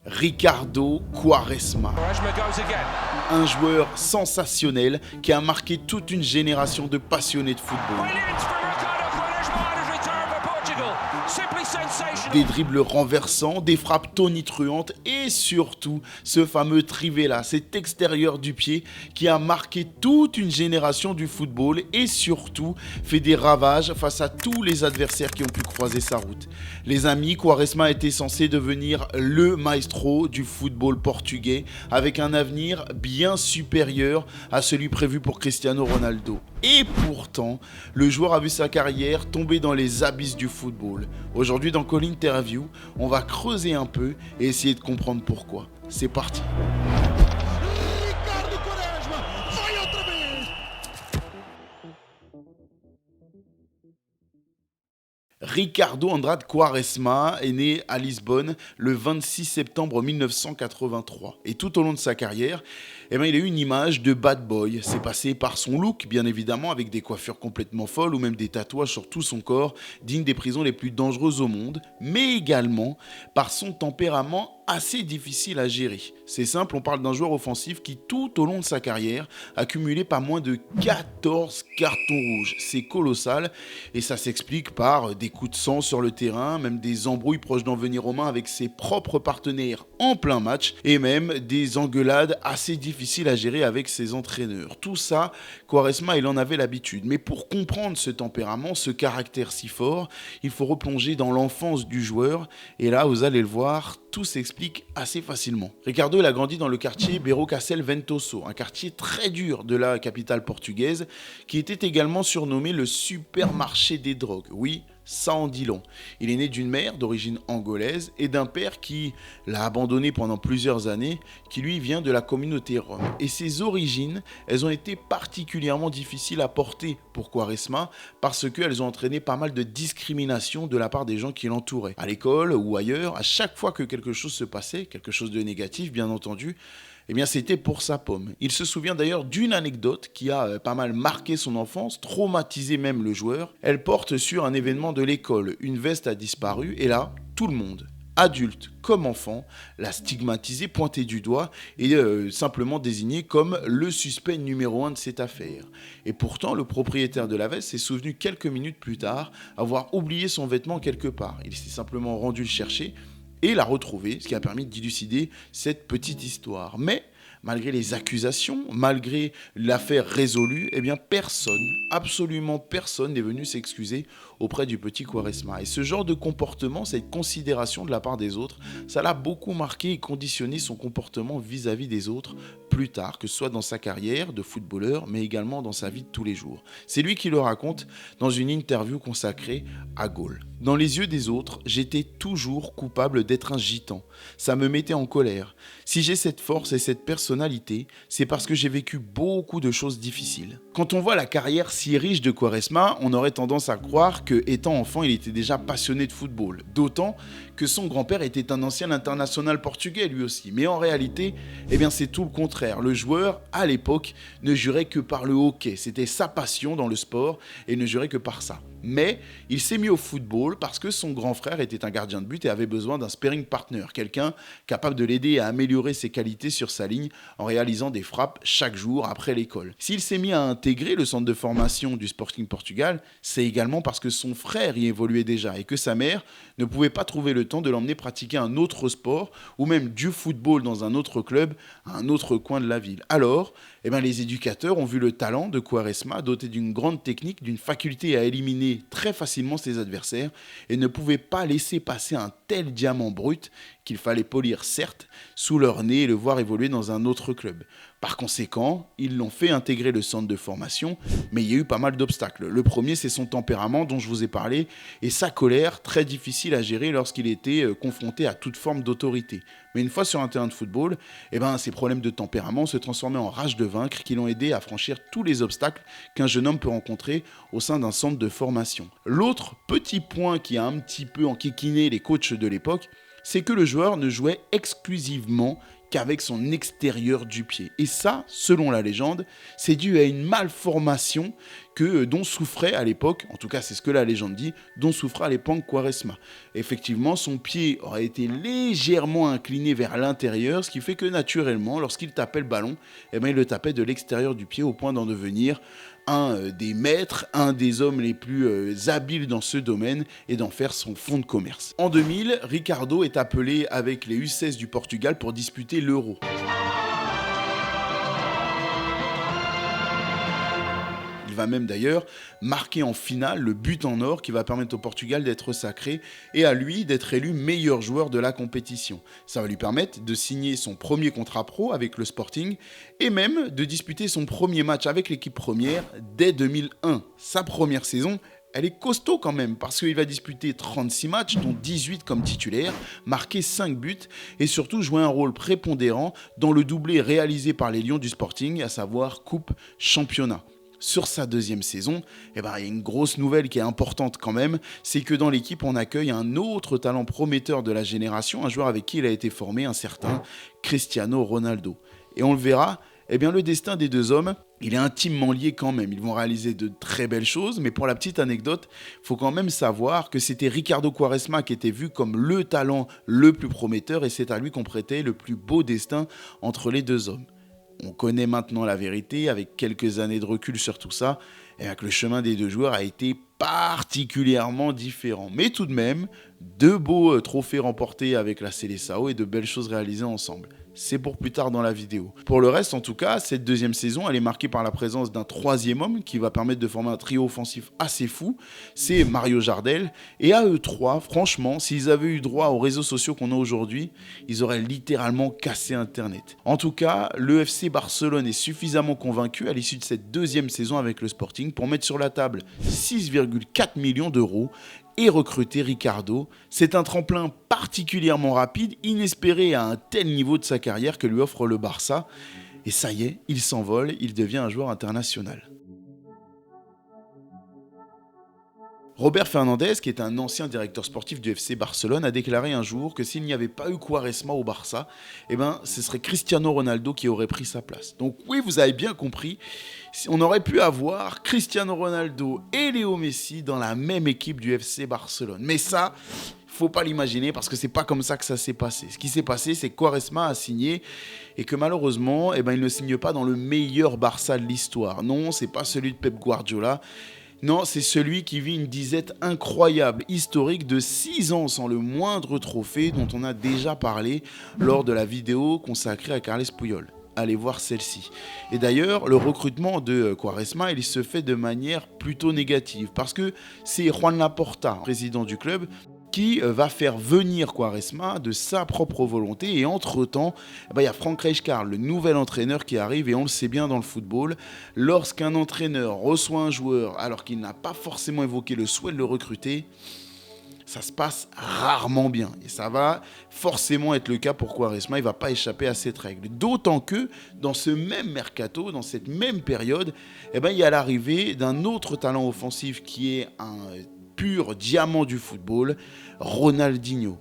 Ricardo Quaresma, un joueur sensationnel qui a marqué toute une génération de passionnés de football. Des dribbles renversants, des frappes tonitruantes et surtout ce fameux trivela, cet extérieur du pied qui a marqué toute une génération du football et surtout fait des ravages face à tous les adversaires qui ont pu croiser sa route. Les amis, Quaresma était censé devenir le maestro du football portugais avec un avenir bien supérieur à celui prévu pour Cristiano Ronaldo. Et pourtant, le joueur a vu sa carrière tomber dans les abysses du football. Aujourd'hui dans Call Interview, on va creuser un peu et essayer de comprendre pourquoi. C'est parti. Ricardo Andrade Quaresma est né à Lisbonne le 26 septembre 1983. Et tout au long de sa carrière, il a eu une image de bad boy. C'est passé par son look, bien évidemment, avec des coiffures complètement folles ou même des tatouages sur tout son corps, dignes des prisons les plus dangereuses au monde, mais également par son tempérament assez difficile à gérer. C'est simple, on parle d'un joueur offensif qui, tout au long de sa carrière, a cumulé pas moins de 14 cartons rouges. C'est colossal et ça s'explique par des coups de sang sur le terrain, même des embrouilles proches d'en venir aux mains avec ses propres partenaires en plein match et même des engueulades assez difficiles à gérer avec ses entraîneurs. Tout ça, Quaresma, il en avait l'habitude. Mais pour comprendre ce tempérament, ce caractère si fort, il faut replonger dans l'enfance du joueur et là, vous allez le voir, tout s'explique assez facilement. Ricardo, il a grandi dans le quartier Berocastel Ventoso, un quartier très dur de la capitale portugaise, qui était également surnommé le supermarché des drogues. Oui, ça en dit long. Il est né d'une mère d'origine angolaise et d'un père qui l'a abandonné pendant plusieurs années, qui lui vient de la communauté rome. Et ses origines, elles ont été particulièrement difficiles à porter pour Quaresma parce qu'elles ont entraîné pas mal de discrimination de la part des gens qui l'entouraient. À l'école ou ailleurs, à chaque fois que quelque chose se passait, quelque chose de négatif bien entendu, eh bien c'était pour sa pomme. Il se souvient d'ailleurs d'une anecdote qui a pas mal marqué son enfance, traumatisé même le joueur. Elle porte sur un événement de l'école. Une veste a disparu et là, tout le monde, adulte comme enfant, l'a stigmatisé, pointé du doigt et simplement désigné comme le suspect numéro 1 de cette affaire. Et pourtant, le propriétaire de la veste s'est souvenu quelques minutes plus tard avoir oublié son vêtement quelque part. Il s'est simplement rendu le chercher et l'a retrouvé, ce qui a permis d'élucider cette petite histoire. Mais malgré les accusations, malgré l'affaire résolue, eh bien personne, absolument personne n'est venu s'excuser auprès du petit Quaresma. Et ce genre de comportement, cette considération de la part des autres, ça l'a beaucoup marqué et conditionné son comportement vis-à-vis des autres plus tard, que ce soit dans sa carrière de footballeur, mais également dans sa vie de tous les jours. C'est lui qui le raconte dans une interview consacrée à Gaulle. Dans les yeux des autres, j'étais toujours coupable d'être un gitan. Ça me mettait en colère. Si j'ai cette force et cette personnalité, c'est parce que j'ai vécu beaucoup de choses difficiles. Quand on voit la carrière si riche de Quaresma, on aurait tendance à croire que, étant enfant, il était déjà passionné de football. D'autant que son grand-père était un ancien international portugais lui aussi. Mais en réalité, eh bien, c'est tout le contraire. Le joueur, à l'époque, ne jurait que par le hockey. C'était sa passion dans le sport et il ne jurait que par ça. Mais il s'est mis au football parce que son grand frère était un gardien de but et avait besoin d'un sparring partner, quelqu'un capable de l'aider à améliorer ses qualités sur sa ligne en réalisant des frappes chaque jour après l'école. S'il s'est mis à intégrer le centre de formation du Sporting Portugal, c'est également parce que son frère y évoluait déjà et que sa mère ne pouvait pas trouver le temps de l'emmener pratiquer un autre sport ou même du football dans un autre club à un autre coin de la ville. Alors, les éducateurs ont vu le talent de Quaresma doté d'une grande technique, d'une faculté à éliminer très facilement ses adversaires et ne pouvaient pas laisser passer un tel diamant brut qu'il fallait polir certes sous leur nez et le voir évoluer dans un autre club. Par conséquent, ils l'ont fait intégrer le centre de formation, mais il y a eu pas mal d'obstacles. Le premier, c'est son tempérament dont je vous ai parlé et sa colère très difficile à gérer lorsqu'il était confronté à toute forme d'autorité. Mais une fois sur un terrain de football, ces problèmes de tempérament se transformaient en rage de vaincre qui l'ont aidé à franchir tous les obstacles qu'un jeune homme peut rencontrer au sein d'un centre de formation. L'autre petit point qui a un petit peu enquiquiné les coachs de l'époque, c'est que le joueur ne jouait exclusivement qu'avec son extérieur du pied. Et ça, selon la légende, c'est dû à une malformation dont souffrait à l'époque, en tout cas c'est ce que la légende dit, dont souffrait à l'époque Quaresma. Effectivement, son pied aurait été légèrement incliné vers l'intérieur, ce qui fait que naturellement, lorsqu'il tapait le ballon, il le tapait de l'extérieur du pied au point d'en devenir un des maîtres, un des hommes les plus habiles dans ce domaine et d'en faire son fonds de commerce. En 2000, Ricardo est appelé avec les U16 du Portugal pour disputer l'Euro. Il va même d'ailleurs marquer en finale le but en or qui va permettre au Portugal d'être sacré et à lui d'être élu meilleur joueur de la compétition. Ça va lui permettre de signer son premier contrat pro avec le Sporting et même de disputer son premier match avec l'équipe première dès 2001. Sa première saison, elle est costaud quand même parce qu'il va disputer 36 matchs, dont 18 comme titulaire, marquer 5 buts et surtout jouer un rôle prépondérant dans le doublé réalisé par les Lions du Sporting, à savoir Coupe Championnat. Sur sa deuxième saison, il y a une grosse nouvelle qui est importante quand même, c'est que dans l'équipe, on accueille un autre talent prometteur de la génération, un joueur avec qui il a été formé, un certain Cristiano Ronaldo. Et on le verra, le destin des deux hommes, il est intimement lié quand même. Ils vont réaliser de très belles choses, mais pour la petite anecdote, il faut quand même savoir que c'était Ricardo Quaresma qui était vu comme le talent le plus prometteur et c'est à lui qu'on prêtait le plus beau destin entre les deux hommes. On connaît maintenant la vérité, avec quelques années de recul sur tout ça, et que le chemin des deux joueurs a été particulièrement différent. Mais tout de même, deux beaux trophées remportés avec la Seleção et de belles choses réalisées ensemble. C'est pour plus tard dans la vidéo. Pour le reste, en tout cas, cette deuxième saison, elle est marquée par la présence d'un troisième homme qui va permettre de former un trio offensif assez fou. C'est Mario Jardel. Et à eux trois, franchement, s'ils avaient eu droit aux réseaux sociaux qu'on a aujourd'hui, ils auraient littéralement cassé Internet. En tout cas, le FC Barcelone est suffisamment convaincu à l'issue de cette deuxième saison avec le Sporting pour mettre sur la table 6,4 millions d'euros et recruter Ricardo. C'est un tremplin particulièrement rapide, inespéré à un tel niveau de sa carrière que lui offre le Barça. Et ça y est, il s'envole, il devient un joueur international. Robert Fernandez, qui est un ancien directeur sportif du FC Barcelone, a déclaré un jour que s'il n'y avait pas eu Quaresma au Barça, ce serait Cristiano Ronaldo qui aurait pris sa place. Donc oui, vous avez bien compris, on aurait pu avoir Cristiano Ronaldo et Léo Messi dans la même équipe du FC Barcelone. Mais ça, faut pas l'imaginer parce que c'est pas comme ça que ça s'est passé. Ce qui s'est passé, c'est que Quaresma a signé et que malheureusement, il ne signe pas dans le meilleur Barça de l'histoire. Non, c'est pas celui de Pep Guardiola. Non, c'est celui qui vit une disette incroyable, historique de 6 ans sans le moindre trophée dont on a déjà parlé lors de la vidéo consacrée à Carles Puyol. Allez voir celle-ci. Et d'ailleurs, le recrutement de Quaresma, il se fait de manière plutôt négative parce que c'est Juan Laporta, président du club, qui va faire venir Quaresma de sa propre volonté. Et entre-temps, il y a Frank Rijkaard, le nouvel entraîneur qui arrive. Et on le sait bien dans le football, lorsqu'un entraîneur reçoit un joueur alors qu'il n'a pas forcément évoqué le souhait de le recruter, ça se passe rarement bien. Et ça va forcément être le cas pour Quaresma. Il ne va pas échapper à cette règle. D'autant que dans ce même mercato, dans cette même période, il y a l'arrivée d'un autre talent offensif qui est un pur diamant du football, Ronaldinho.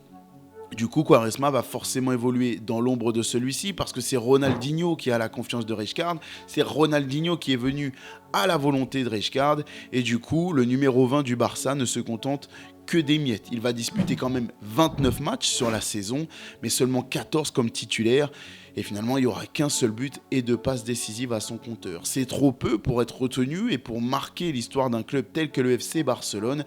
Du coup, Quaresma va forcément évoluer dans l'ombre de celui-ci parce que c'est Ronaldinho qui a la confiance de Rijkaard, c'est Ronaldinho qui est venu à la volonté de Rijkaard et du coup, le numéro 20 du Barça ne se contente que des miettes. Il va disputer quand même 29 matchs sur la saison, mais seulement 14 comme titulaire. Et finalement, il n'y aura qu'un seul but et 2 passes décisives à son compteur. C'est trop peu pour être retenu et pour marquer l'histoire d'un club tel que le FC Barcelone.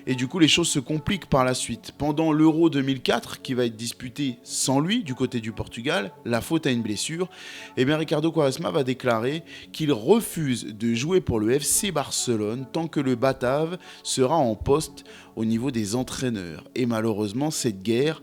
Et du coup, les choses se compliquent par la suite. Pendant l'Euro 2004, qui va être disputé sans lui du côté du Portugal, la faute à une blessure, Ricardo Quaresma va déclarer qu'il refuse de jouer pour le FC Barcelone tant que le Batave sera en poste au niveau des entraîneurs. Et malheureusement, cette guerre,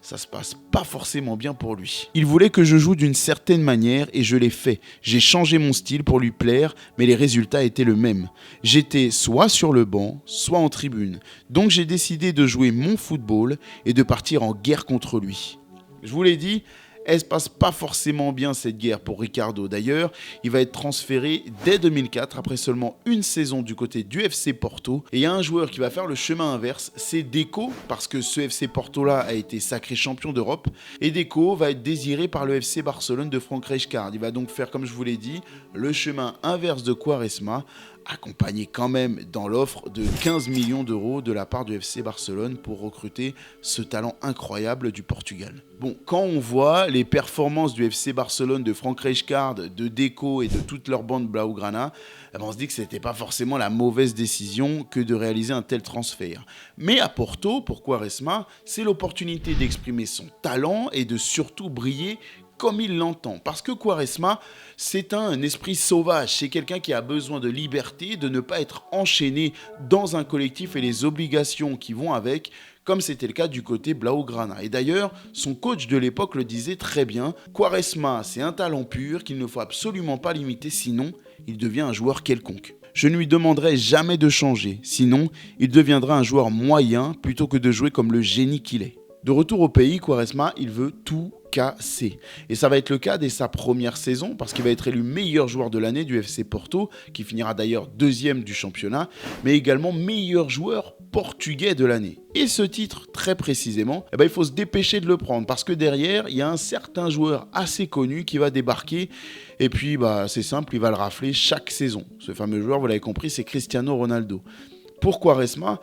ça se passe pas forcément bien pour lui. Il voulait que je joue d'une certaine manière et je l'ai fait. J'ai changé mon style pour lui plaire, mais les résultats étaient le même. J'étais soit sur le banc, soit en tribune. Donc j'ai décidé de jouer mon football et de partir en guerre contre lui. Je vous l'ai dit, Elle se passe pas forcément bien cette guerre pour Ricardo. D'ailleurs, il va être transféré dès 2004 après seulement une saison du côté du FC Porto. Et il y a un joueur qui va faire le chemin inverse, c'est Deco, parce que ce FC Porto-là a été sacré champion d'Europe. Et Deco va être désiré par le FC Barcelone de Frank Rijkaard. Il va donc faire, comme je vous l'ai dit, le chemin inverse de Quaresma, accompagné quand même dans l'offre de 15 millions d'euros de la part du FC Barcelone pour recruter ce talent incroyable du Portugal. Bon, quand on voit les performances du FC Barcelone, de Frank Rijkaard, de Deco et de toute leur bande Blaugrana, on se dit que ce n'était pas forcément la mauvaise décision que de réaliser un tel transfert. Mais à Porto, pour Quaresma, c'est l'opportunité d'exprimer son talent et de surtout briller comme il l'entend. Parce que Quaresma, c'est un esprit sauvage. C'est quelqu'un qui a besoin de liberté, de ne pas être enchaîné dans un collectif et les obligations qui vont avec, comme c'était le cas du côté Blaugrana. Et d'ailleurs, son coach de l'époque le disait très bien, Quaresma, c'est un talent pur qu'il ne faut absolument pas limiter, sinon il devient un joueur quelconque. Je ne lui demanderai jamais de changer, sinon il deviendra un joueur moyen plutôt que de jouer comme le génie qu'il est. De retour au pays, Quaresma, il veut tout casser. Et ça va être le cas dès sa première saison, parce qu'il va être élu meilleur joueur de l'année du FC Porto, qui finira d'ailleurs deuxième du championnat, mais également meilleur joueur portugais de l'année. Et ce titre, très précisément, il faut se dépêcher de le prendre, parce que derrière, il y a un certain joueur assez connu qui va débarquer, et puis c'est simple, il va le rafler chaque saison. Ce fameux joueur, vous l'avez compris, c'est Cristiano Ronaldo. Pour Quaresma,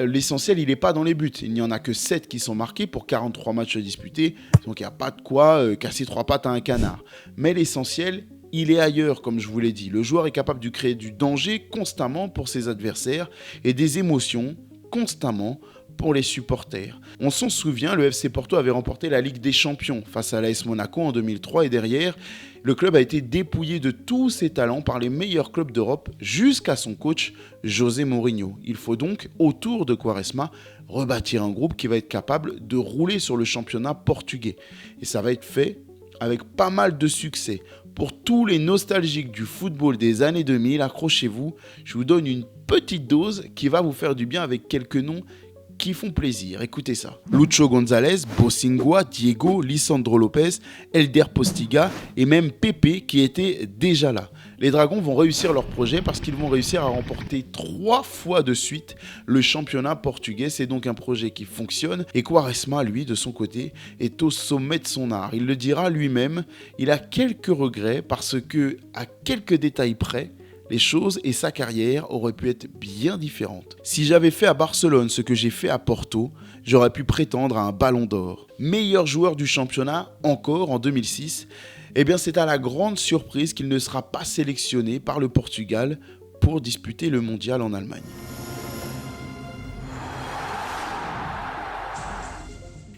l'essentiel, il n'est pas dans les buts. Il n'y en a que 7 qui sont marqués pour 43 matchs disputés. Donc, il n'y a pas de quoi casser 3 pattes à un canard. Mais l'essentiel, il est ailleurs, comme je vous l'ai dit. Le joueur est capable de créer du danger constamment pour ses adversaires et des émotions constamment pour les supporters. On s'en souvient, le FC Porto avait remporté la Ligue des Champions face à l'AS Monaco en 2003 et derrière, le club a été dépouillé de tous ses talents par les meilleurs clubs d'Europe jusqu'à son coach José Mourinho. Il faut donc, autour de Quaresma, rebâtir un groupe qui va être capable de rouler sur le championnat portugais. Et ça va être fait avec pas mal de succès. Pour tous les nostalgiques du football des années 2000, accrochez-vous, je vous donne une petite dose qui va vous faire du bien avec quelques noms qui font plaisir. Écoutez ça. Lucho González, Bosingua, Diego, Lisandro Lopez, Elder Postiga et même Pepe qui était déjà là. Les Dragons vont réussir leur projet parce qu'ils vont réussir à remporter 3 fois de suite le championnat portugais. C'est donc un projet qui fonctionne et Quaresma, lui, de son côté, est au sommet de son art. Il le dira lui-même, il a quelques regrets parce que, à quelques détails près, les choses et sa carrière auraient pu être bien différentes. Si j'avais fait à Barcelone ce que j'ai fait à Porto, j'aurais pu prétendre à un ballon d'or. Meilleur joueur du championnat encore en 2006, c'est à la grande surprise qu'il ne sera pas sélectionné par le Portugal pour disputer le mondial en Allemagne.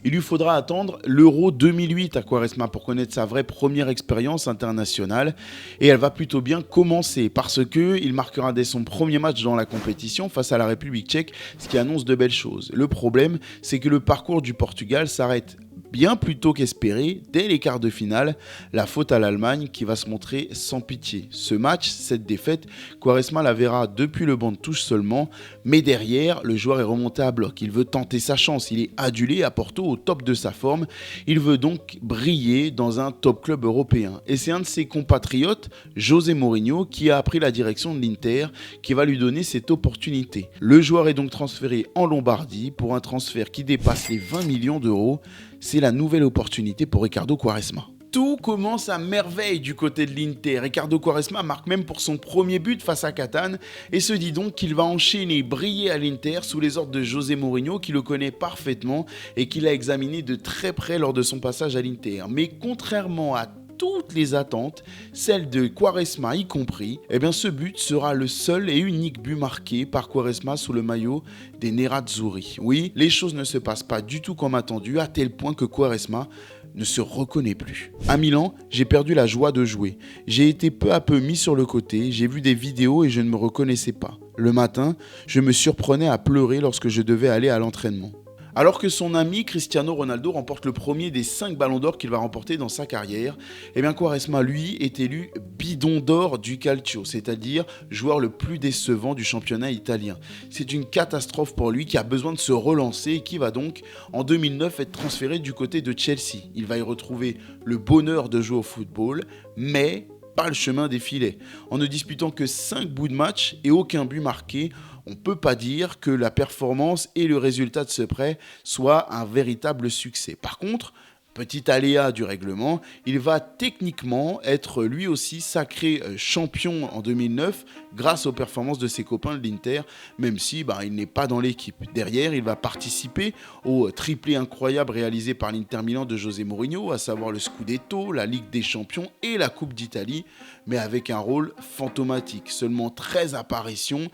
Il lui faudra attendre l'Euro 2008 à Quaresma pour connaître sa vraie première expérience internationale et elle va plutôt bien commencer parce qu'il marquera dès son premier match dans la compétition face à la République tchèque, ce qui annonce de belles choses. Le problème, c'est que le parcours du Portugal s'arrête bien plus tôt qu'espéré, dès les quarts de finale, la faute à l'Allemagne qui va se montrer sans pitié. Ce match, cette défaite, Quaresma la verra depuis le banc de touche seulement, mais derrière, le joueur est remonté à bloc. Il veut tenter sa chance, il est adulé à Porto au top de sa forme, il veut donc briller dans un top club européen. Et c'est un de ses compatriotes, José Mourinho, qui a pris la direction de l'Inter, qui va lui donner cette opportunité. Le joueur est donc transféré en Lombardie pour un transfert qui dépasse les 20 millions d'euros. C'est la nouvelle opportunité pour Ricardo Quaresma. Tout commence à merveille du côté de l'Inter. Ricardo Quaresma marque même pour son premier but face à Catane et se dit donc qu'il va enchaîner, briller à l'Inter sous les ordres de José Mourinho qui le connaît parfaitement et qui l'a examiné de très près lors de son passage à l'Inter. Mais contrairement à toutes les attentes, celle de Quaresma y compris, ce but sera le seul et unique but marqué par Quaresma sous le maillot des Nerazzurri. Oui, les choses ne se passent pas du tout comme attendu, à tel point que Quaresma ne se reconnaît plus. À Milan, j'ai perdu la joie de jouer. J'ai été peu à peu mis sur le côté, j'ai vu des vidéos et je ne me reconnaissais pas. Le matin, je me surprenais à pleurer lorsque je devais aller à l'entraînement. Alors que son ami Cristiano Ronaldo remporte le premier des 5 ballons d'or qu'il va remporter dans sa carrière, eh bien Quaresma, lui, est élu bidon d'or du Calcio, c'est-à-dire joueur le plus décevant du championnat italien. C'est une catastrophe pour lui qui a besoin de se relancer et qui va donc, en 2009, être transféré du côté de Chelsea. Il va y retrouver le bonheur de jouer au football, mais pas le chemin des filets. En ne disputant que 5 bouts de match et aucun but marqué, on ne peut pas dire que la performance et le résultat de ce prêt soient un véritable succès. Par contre, petit aléa du règlement, il va techniquement être lui aussi sacré champion en 2009 grâce aux performances de ses copains de l'Inter, même si il n'est pas dans l'équipe. Derrière, il va participer au triplé incroyable réalisé par l'Inter Milan de José Mourinho, à savoir le Scudetto, la Ligue des Champions et la Coupe d'Italie, mais avec un rôle fantomatique. Seulement 13 apparitions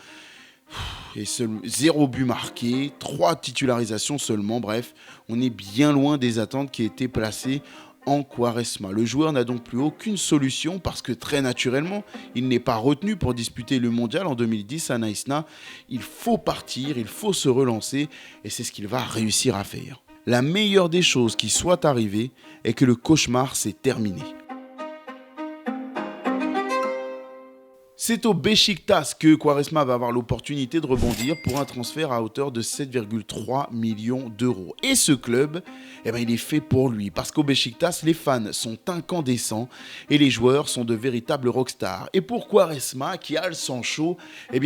et 0 but marqué, 3 titularisations seulement. Bref, on est bien loin des attentes qui étaient placées en Quaresma. Le joueur n'a donc plus aucune solution parce que très naturellement, il n'est pas retenu pour disputer le mondial en 2010 à Naïsna. Il faut partir, il faut se relancer et c'est ce qu'il va réussir à faire. La meilleure des choses qui soit arrivée est que le cauchemar s'est terminé. C'est au Beşiktaş que Quaresma va avoir l'opportunité de rebondir pour un transfert à hauteur de 7,3 millions d'euros. Et ce club, il est fait pour lui. Parce qu'au Beşiktaş, les fans sont incandescents et les joueurs sont de véritables rockstars. Et pour Quaresma, qui a le sang chaud,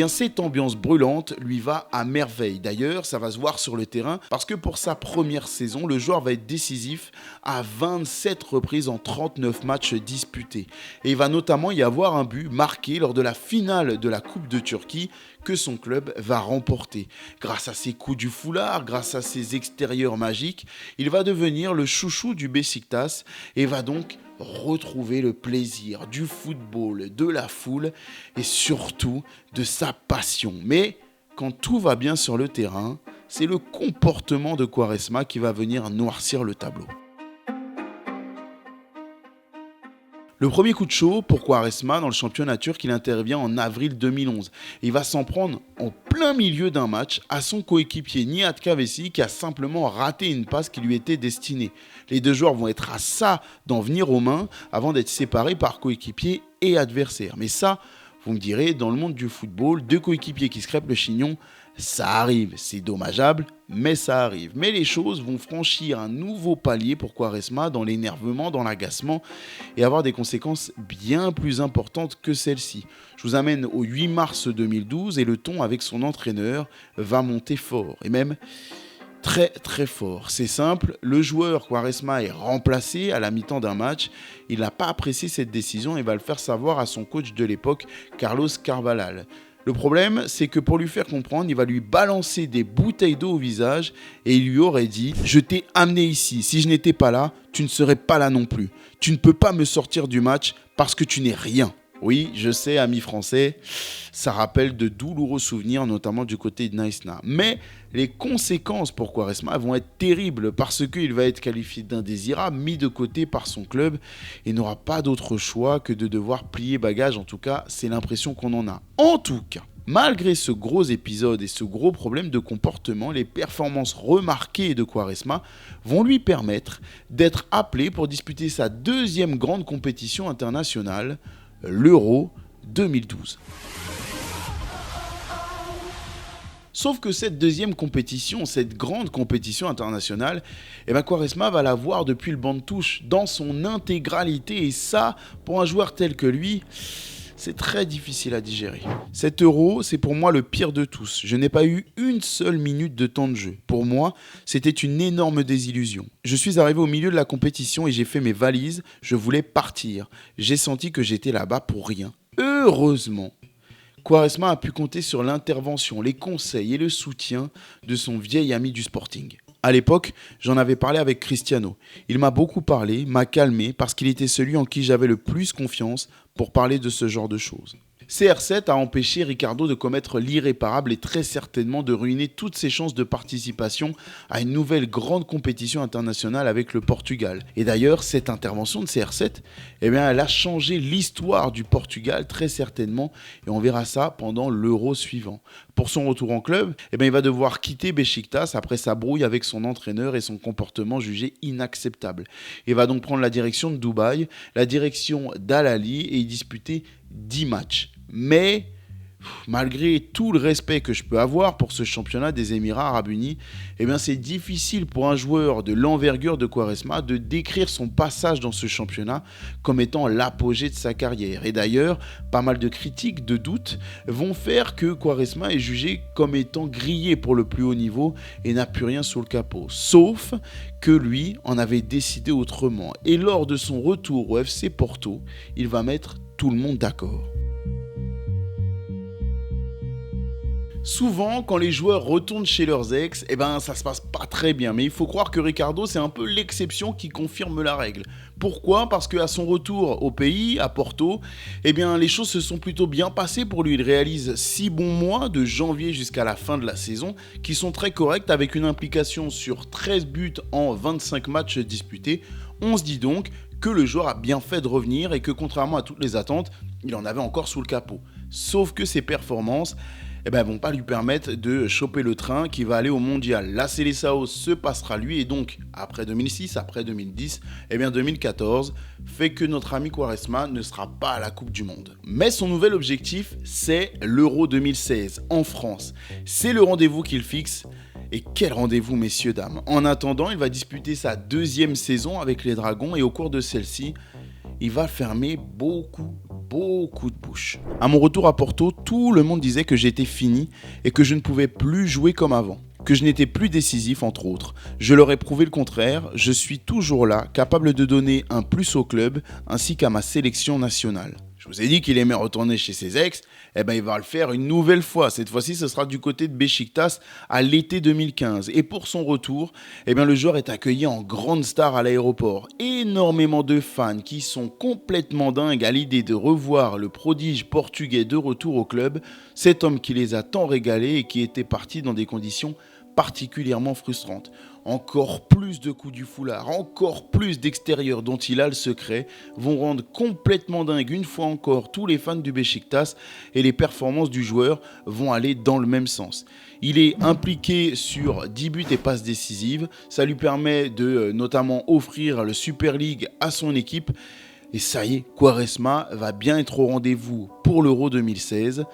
cette ambiance brûlante lui va à merveille. D'ailleurs, ça va se voir sur le terrain parce que pour sa première saison, le joueur va être décisif à 27 reprises en 39 matchs disputés. Et il va notamment y avoir un but marqué lors de la finale de la Coupe de Turquie que son club va remporter. Grâce à ses coups du foulard, grâce à ses extérieurs magiques, il va devenir le chouchou du Beşiktaş et va donc retrouver le plaisir du football, de la foule et surtout de sa passion. Mais quand tout va bien sur le terrain, c'est le comportement de Quaresma qui va venir noircir le tableau. Le premier coup de chaud pour Quaresma dans le championnat turc, il intervient en avril 2011. Il va s'en prendre en plein milieu d'un match à son coéquipier Nihat Kavesi qui a simplement raté une passe qui lui était destinée. Les deux joueurs vont être à ça d'en venir aux mains avant d'être séparés par coéquipiers et adversaires. Mais ça, vous me direz, dans le monde du football, 2 coéquipiers qui se crêpent le chignon, ça arrive, c'est dommageable, mais ça arrive. Mais les choses vont franchir un nouveau palier pour Quaresma dans l'énervement, dans l'agacement et avoir des conséquences bien plus importantes que celles-ci. Je vous amène au 8 mars 2012 et le ton avec son entraîneur va monter fort et même très très fort. C'est simple, le joueur Quaresma est remplacé à la mi-temps d'un match. Il n'a pas apprécié cette décision et va le faire savoir à son coach de l'époque, Carlos Carvalhal. Le problème, c'est que pour lui faire comprendre, il va lui balancer des bouteilles d'eau au visage et il lui aurait dit « Je t'ai amené ici, si je n'étais pas là, tu ne serais pas là non plus. Tu ne peux pas me sortir du match parce que tu n'es rien. » Oui, je sais, amis français, ça rappelle de douloureux souvenirs, notamment du côté de Naïsna. Mais les conséquences pour Quaresma vont être terribles parce qu'il va être qualifié d'indésirable, mis de côté par son club et n'aura pas d'autre choix que de devoir plier bagage. En tout cas, c'est l'impression qu'on en a. En tout cas, malgré ce gros épisode et ce gros problème de comportement, les performances remarquées de Quaresma vont lui permettre d'être appelé pour disputer sa 2e grande compétition internationale, l'Euro 2012. Sauf que cette 2e compétition, cette grande compétition internationale, Quaresma va la voir depuis le banc de touche, dans son intégralité. Et ça, pour un joueur tel que lui, c'est très difficile à digérer. Cet Euro, c'est pour moi le pire de tous. Je n'ai pas eu une seule minute de temps de jeu. Pour moi, c'était une énorme désillusion. Je suis arrivé au milieu de la compétition et j'ai fait mes valises. Je voulais partir. J'ai senti que j'étais là-bas pour rien. Heureusement, Quaresma a pu compter sur l'intervention, les conseils et le soutien de son vieil ami du Sporting. À l'époque, j'en avais parlé avec Cristiano. Il m'a beaucoup parlé, m'a calmé parce qu'il était celui en qui j'avais le plus confiance pour parler de ce genre de choses. CR7 a empêché Ricardo de commettre l'irréparable et très certainement de ruiner toutes ses chances de participation à une nouvelle grande compétition internationale avec le Portugal. Et d'ailleurs, cette intervention de CR7, elle a changé l'histoire du Portugal très certainement, et on verra ça pendant l'Euro suivant. Pour son retour en club, il va devoir quitter Beşiktaş après sa brouille avec son entraîneur et son comportement jugé inacceptable. Il va donc prendre la direction de Dubaï, la direction d'Al Ahly et y disputer 10 matchs. Mais malgré tout le respect que je peux avoir pour ce championnat des Émirats Arabes Unis, c'est difficile pour un joueur de l'envergure de Quaresma de décrire son passage dans ce championnat comme étant l'apogée de sa carrière. Et d'ailleurs, pas mal de critiques, de doutes vont faire que Quaresma est jugé comme étant grillé pour le plus haut niveau et n'a plus rien sous le capot. Sauf que lui en avait décidé autrement. Et lors de son retour au FC Porto, il va mettre tout le monde d'accord. Souvent, quand les joueurs retournent chez leurs ex, ça se passe pas très bien. Mais il faut croire que Ricardo, c'est un peu l'exception qui confirme la règle. Pourquoi ? Parce qu'à son retour au pays, à Porto, les choses se sont plutôt bien passées pour lui. Il réalise 6 bons mois, de janvier jusqu'à la fin de la saison, qui sont très corrects, avec une implication sur 13 buts en 25 matchs disputés. On se dit donc que le joueur a bien fait de revenir et que contrairement à toutes les attentes, il en avait encore sous le capot. Sauf que ses performances vont pas lui permettre de choper le train qui va aller au mondial. La Seleção se passera lui et donc après 2006, après 2010, 2014 fait que notre ami Quaresma ne sera pas à la Coupe du Monde. Mais son nouvel objectif, c'est l'Euro 2016 en France. C'est le rendez-vous qu'il fixe. Et quel rendez-vous, messieurs, dames. En attendant, il va disputer sa 2e saison avec les Dragons et au cours de celle-ci, il va fermer beaucoup de bouches. À mon retour à Porto, tout le monde disait que j'étais fini et que je ne pouvais plus jouer comme avant, que je n'étais plus décisif entre autres. Je leur ai prouvé le contraire, je suis toujours là, capable de donner un plus au club ainsi qu'à ma sélection nationale. Je vous ai dit qu'il aimait retourner chez ses ex, il va le faire une nouvelle fois. Cette fois-ci, ce sera du côté de Beşiktaş à l'été 2015. Et pour son retour, le joueur est accueilli en grande star à l'aéroport. Énormément de fans qui sont complètement dingues à l'idée de revoir le prodige portugais de retour au club. Cet homme qui les a tant régalés et qui était parti dans des conditions particulièrement frustrantes. Encore plus de coups du foulard, encore plus d'extérieurs dont il a le secret, vont rendre complètement dingue une fois encore tous les fans du Beşiktaş et les performances du joueur vont aller dans le même sens. Il est impliqué sur 10 buts et passes décisives, ça lui permet de notamment offrir le Super League à son équipe et ça y est, Quaresma va bien être au rendez-vous pour l'Euro 2016.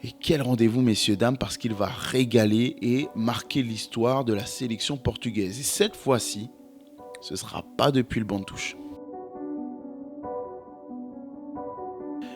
Et quel rendez-vous, messieurs, dames, parce qu'il va régaler et marquer l'histoire de la sélection portugaise. Et cette fois-ci, ce ne sera pas depuis le banc de touche.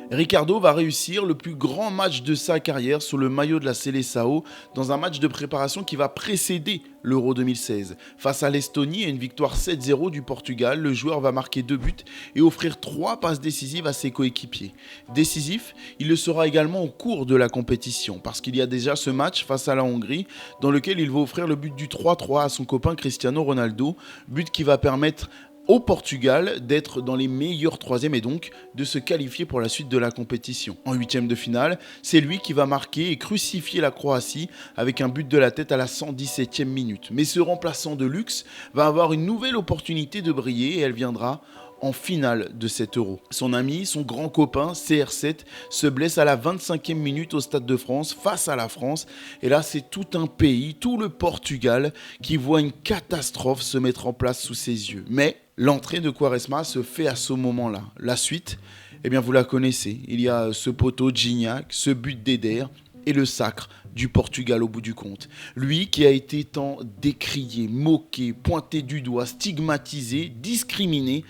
Ricardo va réussir le plus grand match de sa carrière sous le maillot de la Seleção dans un match de préparation qui va précéder l'Euro 2016. Face à l'Estonie et une victoire 7-0 du Portugal, le joueur va marquer 2 buts et offrir 3 passes décisives à ses coéquipiers. Décisif, il le sera également au cours de la compétition parce qu'il y a déjà ce match face à la Hongrie dans lequel il va offrir le but du 3-3 à son copain Cristiano Ronaldo, but qui va permettre au Portugal d'être dans les meilleurs troisièmes et donc de se qualifier pour la suite de la compétition. En 8e de finale, c'est lui qui va marquer et crucifier la Croatie avec un but de la tête à la 117e minute. Mais ce remplaçant de luxe va avoir une nouvelle opportunité de briller et elle viendra en finale de cet Euro. Son ami, son grand copain CR7 se blesse à la 25e minute au Stade de France face à la France et là c'est tout un pays, tout le Portugal qui voit une catastrophe se mettre en place sous ses yeux. Mais l'entrée de Quaresma se fait à ce moment-là. La suite, vous la connaissez. Il y a ce poteau Gignac, ce but d'Eder et le sacre du Portugal au bout du compte. Lui qui a été tant décrié, moqué, pointé du doigt, stigmatisé, discriminé,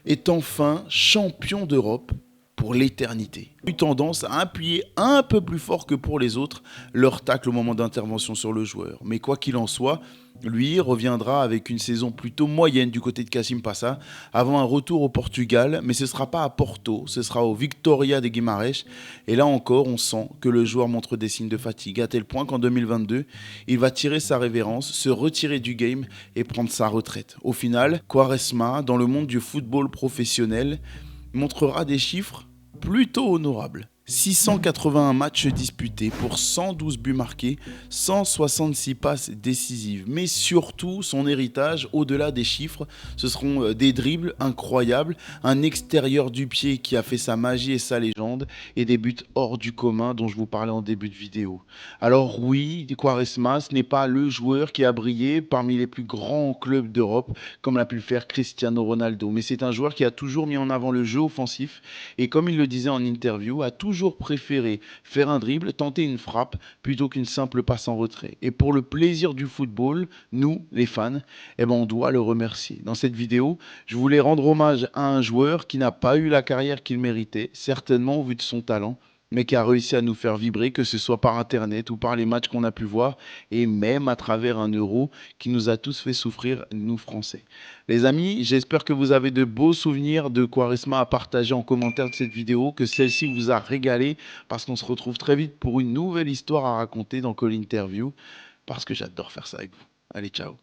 est enfin champion d'Europe pour l'éternité. Il a eu tendance à appuyer un peu plus fort que pour les autres leur tacle au moment d'intervention sur le joueur. Mais quoi qu'il en soit, lui reviendra avec une saison plutôt moyenne du côté de Kassim Passa avant un retour au Portugal, mais ce ne sera pas à Porto, ce sera au Vitória de Guimarães. Et là encore, on sent que le joueur montre des signes de fatigue, à tel point qu'en 2022, il va tirer sa révérence, se retirer du game et prendre sa retraite. Au final, Quaresma, dans le monde du football professionnel, montrera des chiffres plutôt honorables. 681 matchs disputés pour 112 buts marqués, 166 passes décisives. Mais surtout, son héritage, au-delà des chiffres, ce seront des dribbles incroyables, un extérieur du pied qui a fait sa magie et sa légende, et des buts hors du commun dont je vous parlais en début de vidéo. Alors oui, Quaresma, ce n'est pas le joueur qui a brillé parmi les plus grands clubs d'Europe, comme l'a pu le faire Cristiano Ronaldo, mais c'est un joueur qui a toujours mis en avant le jeu offensif, et comme il le disait en interview, a toujours préféré faire un dribble, tenter une frappe, plutôt qu'une simple passe en retrait. Et pour le plaisir du football, nous, les fans, eh ben, on doit le remercier. Dans cette vidéo, je voulais rendre hommage à un joueur qui n'a pas eu la carrière qu'il méritait, certainement au vu de son talent, mais qui a réussi à nous faire vibrer, que ce soit par Internet ou par les matchs qu'on a pu voir, et même à travers un euro qui nous a tous fait souffrir, nous Français. Les amis, j'espère que vous avez de beaux souvenirs de Quaresma à partager en commentaire de cette vidéo, que celle-ci vous a régalé, parce qu'on se retrouve très vite pour une nouvelle histoire à raconter dans Call Interview, parce que j'adore faire ça avec vous. Allez, ciao.